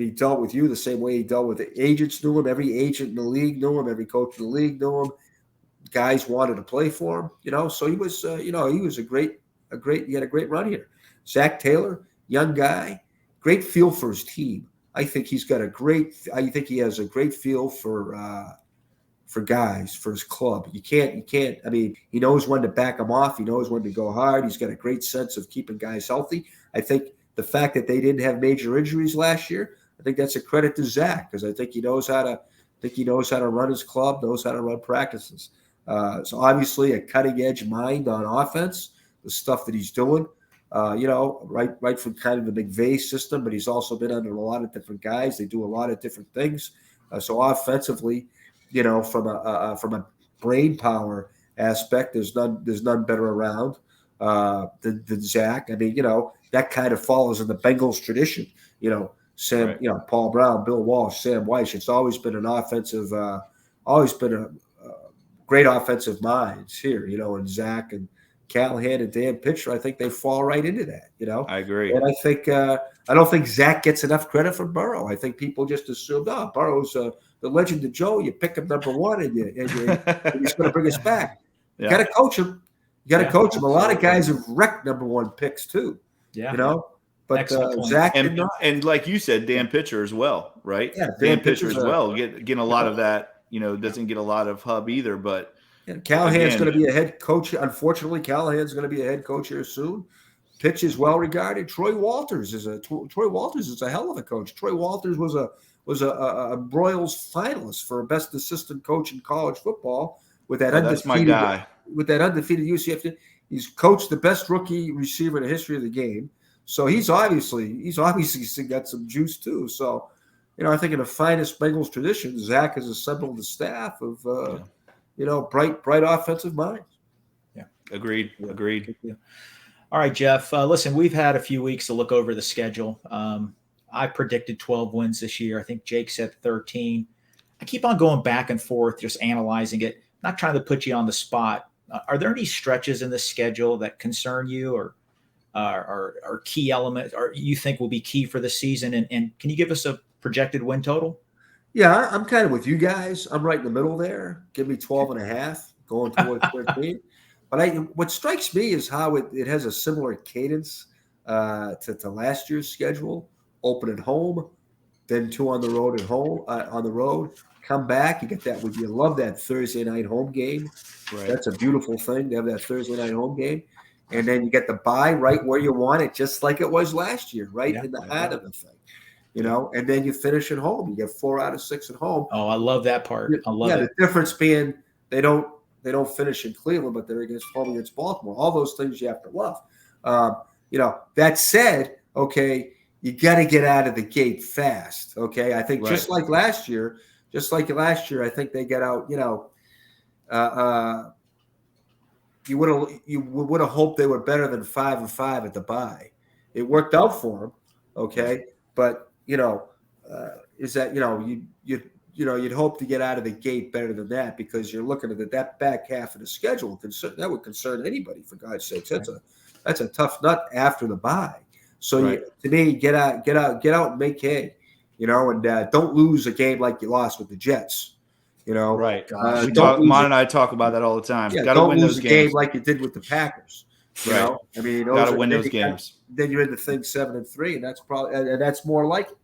Speaker 3: dealt with you the same way he dealt with the agents. Knew him. Every agent in the league knew him. Every coach in the league knew him. Guys wanted to play for him, So he was, he had a great run here. Zach Taylor, young guy, great feel for his team. I think he has a great feel for guys, for his club. You can't. I mean, he knows when to back them off. He knows when to go hard. He's got a great sense of keeping guys healthy. I think the fact that they didn't have major injuries last year, I think that's a credit to Zach, because I think he knows how to run his club, knows how to run practices. So obviously a cutting edge mind on offense, the stuff that he's doing, right from kind of the McVay system, but he's also been under a lot of different guys. They do a lot of different things. So offensively, from a brain power aspect, there's none better around than Zach. I mean, that kind of follows in the Bengals tradition. Sam, right. Paul Brown, Bill Walsh, Sam Weiss. It's always been great offensive minds here, and Zach and Callahan and Dan Pitcher. I think they fall right into that,
Speaker 1: I agree.
Speaker 3: And I think I don't think Zach gets enough credit for Burrow. I think people just assume, Burrow's the legend of Joe. You pick him number 1, and he's going to bring us back. Yeah. You got to coach him. A lot of guys have wrecked number 1 picks too.
Speaker 2: Yeah.
Speaker 3: But Zach
Speaker 1: and like you said, Dan Pitcher as well, right?
Speaker 3: Yeah,
Speaker 1: Dan Pitcher as well, getting a lot of that. Doesn't get a lot of hub either, but
Speaker 3: Callahan's going to be a head coach. Unfortunately, Callahan's going to be a head coach here soon. Pitch is well regarded. Troy Walters is a hell of a coach. Troy Walters was a Broyles finalist for best assistant coach in college football with that undefeated.
Speaker 1: That's my guy.
Speaker 3: with that undefeated UCF team. He's coached the best rookie receiver in the history of the game. So he's obviously got some juice too. So, I think in the finest Bengals tradition, Zach has assembled a staff of, bright offensive minds.
Speaker 2: Yeah.
Speaker 1: Agreed.
Speaker 2: Yeah. All right, Geoff. Listen, we've had a few weeks to look over the schedule. I predicted 12 wins this year. I think Jake said 13. I keep on going back and forth, just analyzing it, not trying to put you on the spot. Are there any stretches in the schedule that concern you or are key elements or you think will be key for the season? And can you give us a projected win total?
Speaker 3: Yeah, I'm kind of with you guys. I'm right in the middle there. Give me 12.5, going towards 13. But what strikes me is how it has a similar cadence to last year's schedule. Open at home, then 2 on the road at home. On the road, come back. You get that. You love that Thursday night home game.
Speaker 1: Right.
Speaker 3: That's a beautiful thing to have that Thursday night home game. And then you get the bye right where you want it, just like it was last year, right in the heart of the thing. And then you finish at home. You get 4 out of 6 at home.
Speaker 2: Oh, I love that part. I love it.
Speaker 3: The difference being they don't finish in Cleveland, but they're home against Baltimore. All those things you have to love. That said, okay, you got to get out of the gate fast. Okay, I think just like last year, I think they get out. You would have hoped they were better than 5-5 at the bye. It worked out for them. Okay, but is that you'd hope to get out of the gate better than that because you're looking at that back half of the schedule. That would concern anybody, for God's sakes. That's a tough nut after the bye. So to me, get out and make hay, and don't lose a game like you lost with the Jets.
Speaker 1: Right. Mon and I talk about that all the time.
Speaker 3: Yeah,
Speaker 1: Got to win those games.
Speaker 3: Game like you did with the Packers.
Speaker 1: Right.
Speaker 3: I mean,
Speaker 1: got to win those games.
Speaker 3: Then you're in the thing 7-3, and that's more like it.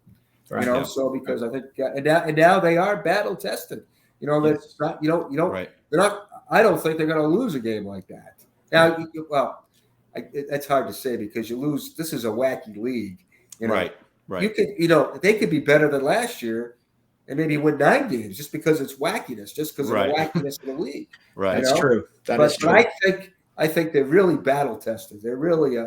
Speaker 2: Right.
Speaker 3: So because I think and now they are battle tested. That's not
Speaker 1: Right.
Speaker 3: They're not. I don't think they're going to lose a game like that. Now, that's hard to say because you lose. This is a wacky league.
Speaker 1: Right.
Speaker 3: You could, they could be better than last year, and maybe win 9 games just because it's wackiness, just because of the wackiness of the league.
Speaker 1: Right.
Speaker 2: That's true. That is true.
Speaker 3: But I think they're really battle tested. They're really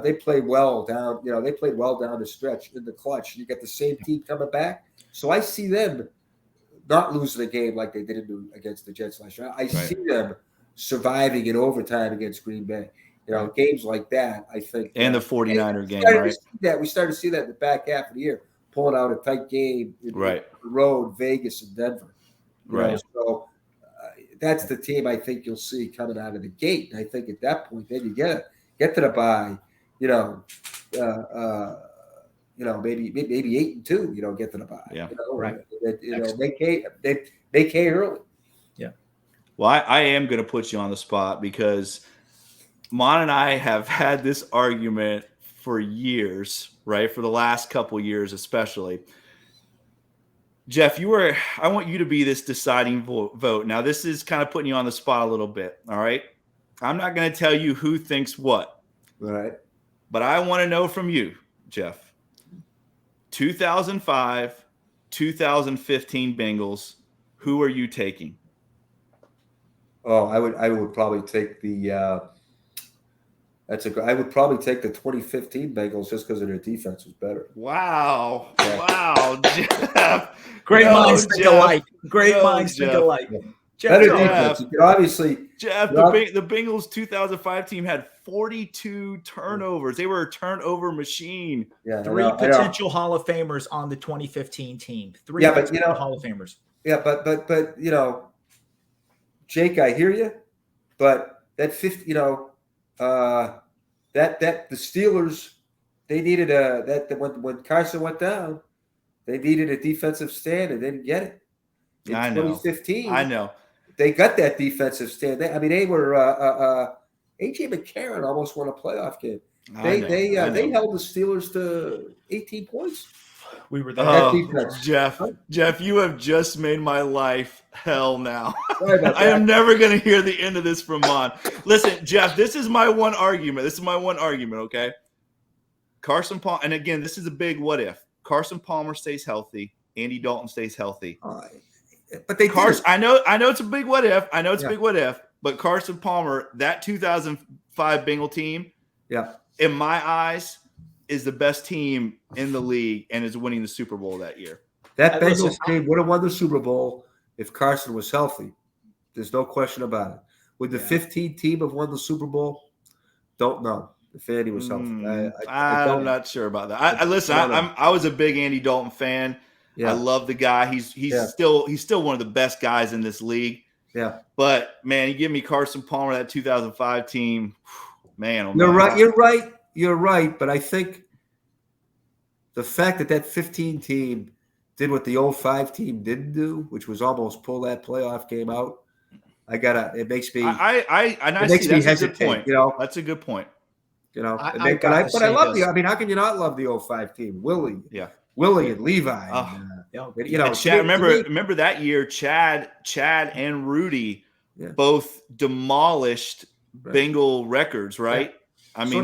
Speaker 3: they played well down. They played well down the stretch in the clutch. You get the same team coming back, so I see them not losing a game like they did against the Jets last year. I see them surviving in overtime against Green Bay. Games like that, I think.
Speaker 1: And the 49er game, right?
Speaker 3: We started to see that in the back half of the year, pulling out a tight game in the road, Vegas and Denver.
Speaker 1: Right.
Speaker 3: So that's the team I think you'll see coming out of the gate. And I think at that point, then you get to the bye, maybe 8-2, get to the bye.
Speaker 1: Yeah.
Speaker 3: Make hay early.
Speaker 2: Yeah.
Speaker 1: Well, I am going to put you on the spot because Mon and I have had this argument for years, right? For the last couple years, especially. Geoff, I want you to be this deciding vote. Now, this is kind of putting you on the spot a little bit, all right? I'm not going to tell you who thinks what.
Speaker 3: All right.
Speaker 1: But I want to know from you, Geoff. 2005, 2015 Bengals, who are you taking?
Speaker 3: Oh, I would probably take the I would probably take the 2015 Bengals just because their defense was better.
Speaker 1: Wow. Yeah. Wow, Geoff.
Speaker 2: Great minds think alike. Great minds think alike.
Speaker 3: Better defense. Obviously,
Speaker 1: Geoff, the Bengals 2005 team had 42 turnovers. They were a turnover machine.
Speaker 3: Yeah,
Speaker 2: 3 potential Hall of Famers on the 2015 team. 3 potential Hall of Famers.
Speaker 3: Yeah, but Jake, I hear you, but that 50, that the Steelers, they needed when Carson went down, they needed a defensive stand and they didn't get it. In 2015,
Speaker 1: I know.
Speaker 3: They got that defensive stand. They were A.J. McCarron almost won a playoff game. They held the Steelers to 18 points.
Speaker 2: We were there.
Speaker 1: Geoff, you have just made my life hell now. I am never going to hear the end of this from Mon. Listen, Geoff, this is my one argument. Okay? Carson Palmer, and again, this is a big what if. Carson Palmer stays healthy. Andy Dalton stays healthy.
Speaker 3: But they
Speaker 1: I know it's a big what if. A big what if. but Carson Palmer, that 2005 Bengal team,
Speaker 3: Yeah.
Speaker 1: in my eyes, is the best team in the league and is winning the Super Bowl that year.
Speaker 3: That Bengals team would have won the Super Bowl if Carson was healthy. There's no question about it. Would the 15 team have won the Super Bowl? Don't know if Andy was healthy.
Speaker 1: I'm not sure about that. I was a big Andy Dalton fan.
Speaker 3: Yeah.
Speaker 1: I love the guy. He's still one of the best guys in this league.
Speaker 3: Yeah.
Speaker 1: But man, you give me Carson Palmer, that 2005 team, man. Oh,
Speaker 3: You're
Speaker 1: man.
Speaker 3: You're right. But I think the fact that 15 team did what the 05 team didn't do, which was almost pull that playoff game out. It makes me.
Speaker 1: That's a good point.
Speaker 3: You know,
Speaker 1: that's a good point.
Speaker 3: You know,
Speaker 2: I
Speaker 3: love I mean, how can you not love the 05 team? Willie and Levi.
Speaker 1: Chad, remember that year, Chad and Rudy both demolished Bengal records, right?
Speaker 3: Yeah.
Speaker 1: I mean,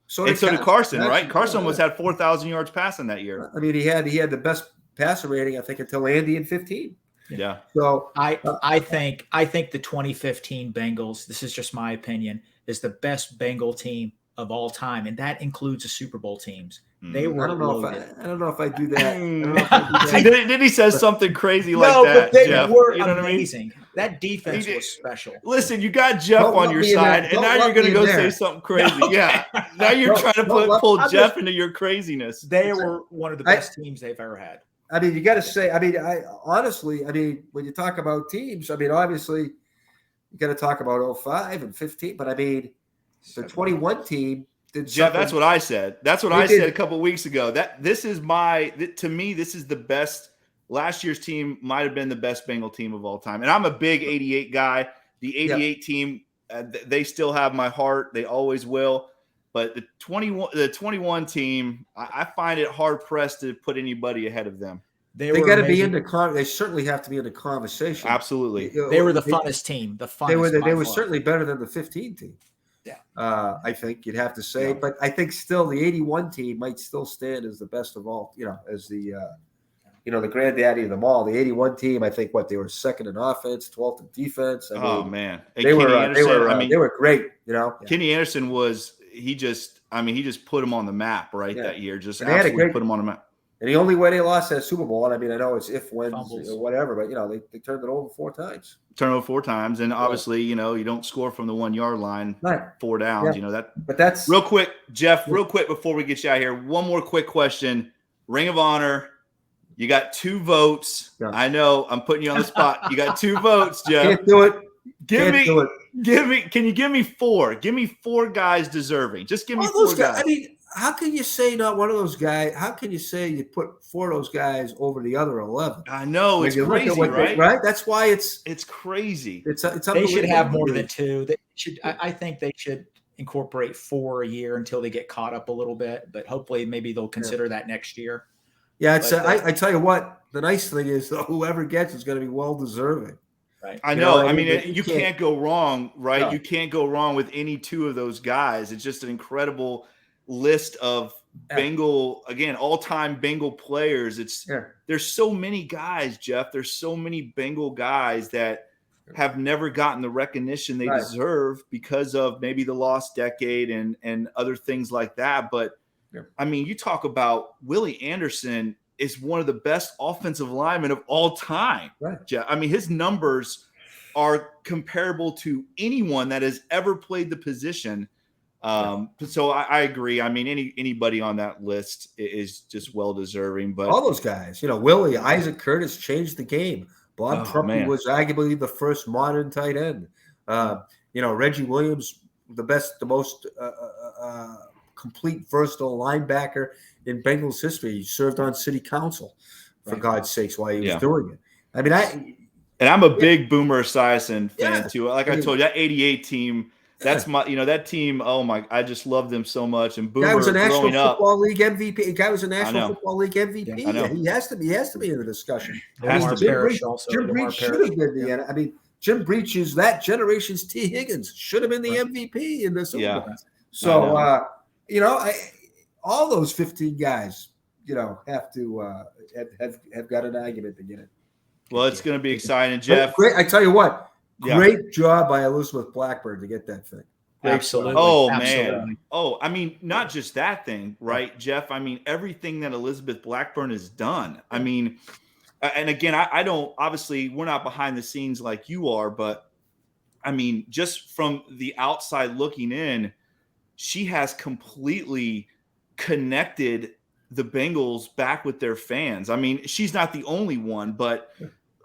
Speaker 1: so did Carson, right? Carson almost had 4,000 yards passing that year.
Speaker 3: I mean, he had the best passer rating, I think, until Andy in 15.
Speaker 1: Yeah.
Speaker 3: So
Speaker 2: I think the 2015 Bengals, this is just my opinion, is the best Bengal team of all time, and that includes the Super Bowl teams. They were.
Speaker 3: I don't know if I do that.
Speaker 1: See, then he says something crazy like that.
Speaker 2: But they
Speaker 1: Jeff.
Speaker 2: were
Speaker 1: you know
Speaker 2: amazing.
Speaker 1: What I mean?
Speaker 2: That defense was special.
Speaker 1: Listen, you got Jeff on your side, and now you're going to go say something crazy. No. Yeah. Now you're trying to pull Jeff into your craziness.
Speaker 2: They were one of the best teams they've ever had.
Speaker 3: I mean, you got to say. I mean, honestly, when you talk about teams, I mean, obviously, you got to talk about 05 and 15. But I mean, the 21 team.
Speaker 1: Yeah, that's what I said. That's what I said a couple of weeks ago. To me, this is the best. Last year's team might have been the best Bengal team of all time. And I'm a big 88 guy. The 88 team, they still have my heart. They always will. But the 21 team, I find it hard pressed to put anybody ahead of them.
Speaker 3: They got to be they certainly have to be in the conversation.
Speaker 1: Absolutely.
Speaker 2: They were the funnest team. They
Speaker 3: were certainly better than the 15 team.
Speaker 2: Yeah.
Speaker 3: I think you'd have to say, but I think still the 81 team might still stand as the best of all, as the, the granddaddy of them all. The 81 team, I think they were second in offense, 12th in defense.
Speaker 1: Man.
Speaker 3: And they were great,
Speaker 1: Kenny Anderson he just put him on the map that year. Just
Speaker 3: absolutely
Speaker 1: put him on the map.
Speaker 3: And the only way they lost that Super Bowl, and I mean, I know it's when or whatever, but they turned it over 4 times.
Speaker 1: And obviously, you don't score from the 1 yard line, 4 downs.
Speaker 3: Yeah. But that's
Speaker 1: real quick, Jeff. Real quick before we get you out of here, one more quick question. Ring of Honor. You got 2 votes. Yeah. I know I'm putting you on the spot. You got 2 votes, Jeff.
Speaker 3: Can't do it.
Speaker 1: Can you give me 4? Give me 4 guys deserving. Just give me 4 guys.
Speaker 3: I mean, how can you say not one of those guys? How can you say you put 4 of those guys over the other 11?
Speaker 1: I know it's crazy, right?
Speaker 3: Right? That's why it's
Speaker 1: crazy.
Speaker 3: It's
Speaker 2: they should have more than 2. They should. I think they should incorporate 4 a year until they get caught up a little bit. But hopefully, maybe they'll consider that next year.
Speaker 3: Yeah, I tell you what. The nice thing is, though, whoever gets is going to be well deserving.
Speaker 2: Right.
Speaker 1: I know. I mean, you can't go wrong, right? No. You can't go wrong with any 2 of those guys. It's just an incredible list of Bengal, again, all-time Bengal players. There's so many guys, Jeff. There's so many Bengal guys that have never gotten the recognition they deserve because of maybe the lost decade and other things like that. But I mean, you talk about Willie Anderson is one of the best offensive linemen of all time.
Speaker 3: Right.
Speaker 1: Jeff. I mean, his numbers are comparable to anyone that has ever played the position. So I agree. I mean, anybody on that list is just well deserving. But
Speaker 3: all those guys, Willie, Isaac Curtis changed the game. Bob Trumpy was arguably the first modern tight end. Reggie Williams, the most complete versatile linebacker in Bengals history. He served on city council, for God's sakes, while he was doing it. I mean,
Speaker 1: I'm a big Boomer Esiason fan too. Like I told you, that 88 team. That's my, that team. Oh my, I just love them so much. And Boomer,
Speaker 3: guy was a National Football
Speaker 1: League
Speaker 3: MVP. The guy was a National Football League MVP.
Speaker 1: I know.
Speaker 3: He has to be in the discussion.
Speaker 2: Jim
Speaker 3: Breach should have been the. I mean, Jim Breach is that generation's T. Higgins. Should have been the MVP in the Super Bowl. So all those 15 guys, have to have got an argument to get it.
Speaker 1: Well, it's going to be exciting, Jeff.
Speaker 3: I tell you what. Great job by Elizabeth Blackburn to get that thing. Great
Speaker 2: Absolutely.
Speaker 3: job.
Speaker 1: Oh,
Speaker 2: Absolutely.
Speaker 1: man. Oh, I mean, not just that thing, right, Geoff? I mean, everything that Elizabeth Blackburn has done. I mean, and again, I don't, obviously, we're not behind the scenes like you are, but I mean, just from the outside looking in, she has completely connected the Bengals back with their fans. I mean, she's not the only one, but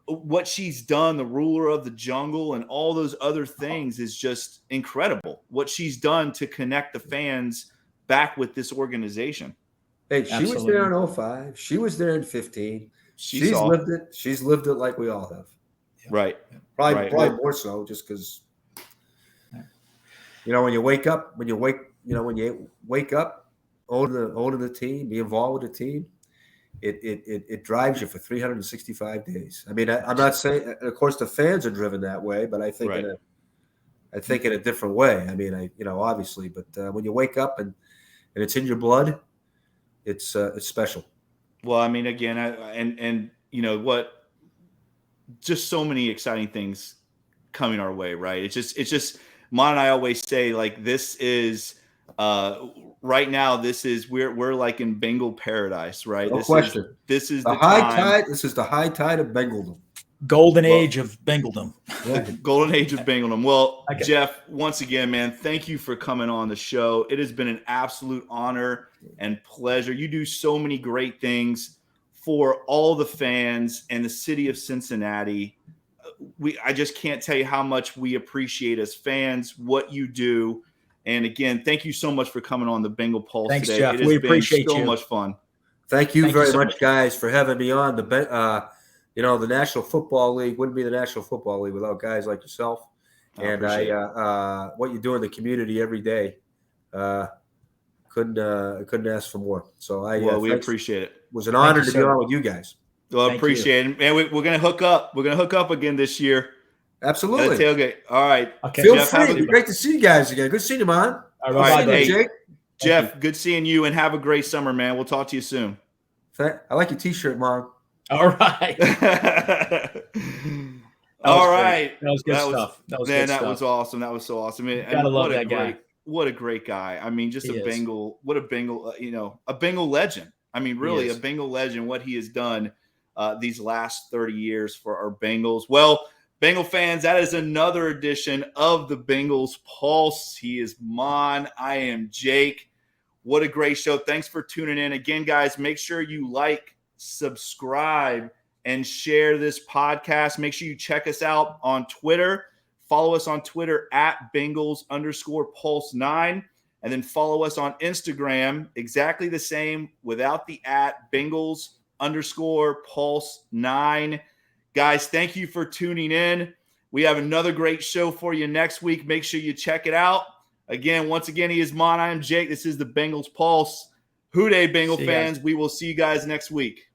Speaker 1: what she's done, the ruler of the jungle and all those other things is just incredible. What she's done to connect the fans back with this organization.
Speaker 3: Hey, she was
Speaker 2: Absolutely.
Speaker 3: there in 05. She was there in 15. She's
Speaker 1: saw.
Speaker 3: lived it. She's lived it like we all have.
Speaker 1: Right.
Speaker 3: Probably more so, just because when you wake up, when you wake up, own the team, be involved with the team, it drives you for 365 days. I mean, I'm not saying, of course, the fans are driven that way, but I think in a different way. I mean, obviously, but when you wake up and it's in your blood, it's special.
Speaker 1: Well, I mean, again, and you know what, just so many exciting things coming our way, right? It's just Mon and I always say, like, this is right now, we're like in Bengal paradise, right?
Speaker 3: No question.
Speaker 1: This is
Speaker 3: the high tide. This is the high tide of Bengaldom.
Speaker 2: Golden age of Bengaldom.
Speaker 1: Golden age of Bengaldom. Well, Geoff, once again, man, thank you for coming on the show. It has been an absolute honor and pleasure. You do so many great things for all the fans and the city of Cincinnati. I just can't tell you how much we appreciate as fans what you do. And again, thank you so much for coming on the Bengal Pulse
Speaker 2: Thanks,
Speaker 1: today.
Speaker 2: Geoff.
Speaker 1: It has
Speaker 2: we
Speaker 1: been
Speaker 2: appreciate
Speaker 1: so
Speaker 2: you.
Speaker 1: much fun.
Speaker 3: Thank you very
Speaker 2: so
Speaker 3: much, guys, for having me on. The National Football League wouldn't be the National Football League without guys like yourself. And what you do in the community every day, couldn't ask for more. So
Speaker 1: we appreciate it.
Speaker 3: It was an honor to be on with you guys.
Speaker 1: Well, I appreciate it. And we're going to hook up. We're going to hook up again this year.
Speaker 3: Absolutely.
Speaker 1: Tailgate. All right.
Speaker 3: Okay. Feel free. It'd be great to see you guys again. Good seeing you, man.
Speaker 1: All right. Hey, Jake. Geoff, good seeing you, and have a great summer, man. We'll talk to you soon.
Speaker 3: I like your T-shirt, man.
Speaker 2: All right.
Speaker 1: All right.
Speaker 2: That was good stuff.
Speaker 1: That was awesome. That was so awesome.
Speaker 2: Gotta love that guy.
Speaker 1: What a great guy. I mean, just a Bengal legend. I mean, really a Bengal legend, what he has done these last 30 years for our Bengals. Well, Bengal fans, that is another edition of the Bengals Pulse. He is Maan. I am Jake. What a great show. Thanks for tuning in. Again, guys, make sure you like, subscribe, and share this podcast. Make sure you check us out on Twitter. Follow us on Twitter at Bengals_Pulse9. And then follow us on Instagram, exactly the same, without the at Bengals_Pulse9. Guys, thank you for tuning in. We have another great show for you next week. Make sure you check it out. Once again, he is Maan. I am Jake. This is the Bengals Pulse. Hoo day, Bengal fans. We will see you guys next week.